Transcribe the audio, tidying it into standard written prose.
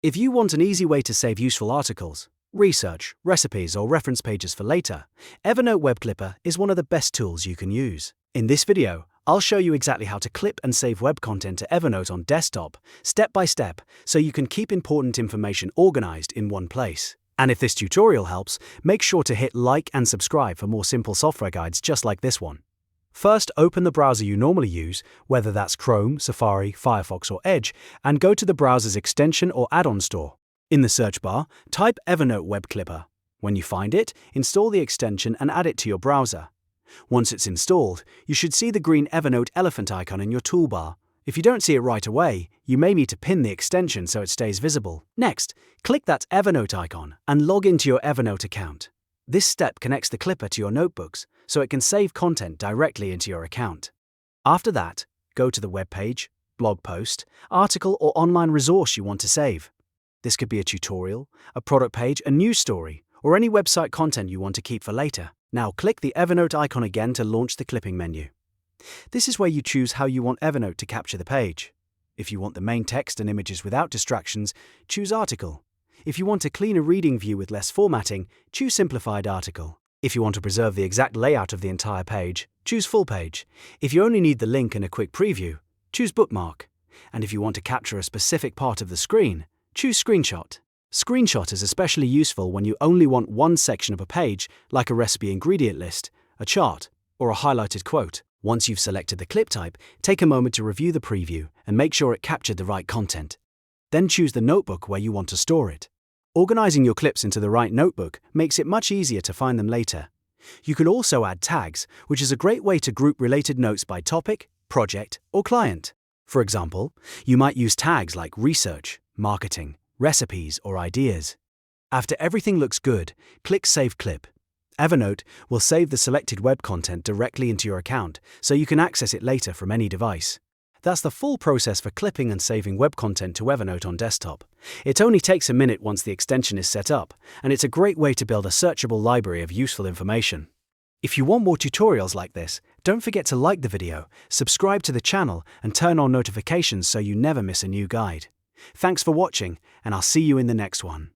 If you want an easy way to save useful articles, research, recipes, or reference pages for later, Evernote Web Clipper is one of the best tools you can use. In this video, I'll show you exactly how to clip and save web content to Evernote on desktop, step by step, so you can keep important information organized in one place. And if this tutorial helps, make sure to hit like and subscribe for more simple software guides just like this one. First, open the browser you normally use, whether that's Chrome, Safari, Firefox, or Edge, and go to the browser's extension or add-on store. In the search bar, type Evernote Web Clipper. When you find it, install the extension and add it to your browser. Once it's installed, you should see the green Evernote elephant icon in your toolbar. If you don't see it right away, you may need to pin the extension so it stays visible. Next, click that Evernote icon and log into your Evernote account. This step connects the clipper to your notebooks, so it can save content directly into your account. After that, go to the web page, blog post, article, or online resource you want to save. This could be a tutorial, a product page, a news story, or any website content you want to keep for later. Now click the Evernote icon again to launch the clipping menu. This is where you choose how you want Evernote to capture the page. If you want the main text and images without distractions, choose Article. If you want a cleaner reading view with less formatting, choose Simplified Article. If you want to preserve the exact layout of the entire page, choose Full Page. If you only need the link and a quick preview, choose Bookmark. And if you want to capture a specific part of the screen, choose Screenshot. Screenshot is especially useful when you only want one section of a page, like a recipe ingredient list, a chart, or a highlighted quote. Once you've selected the clip type, take a moment to review the preview and make sure it captured the right content. Then choose the notebook where you want to store it. Organizing your clips into the right notebook makes it much easier to find them later. You can also add tags, which is a great way to group related notes by topic, project, or client. For example, you might use tags like research, marketing, recipes, or ideas. After everything looks good, click Save Clip. Evernote will save the selected web content directly into your account, so you can access it later from any device. That's the full process for clipping and saving web content to Evernote on desktop. It only takes a minute once the extension is set up, and it's a great way to build a searchable library of useful information. If you want more tutorials like this, don't forget to like the video, subscribe to the channel, and turn on notifications so you never miss a new guide. Thanks for watching, and I'll see you in the next one.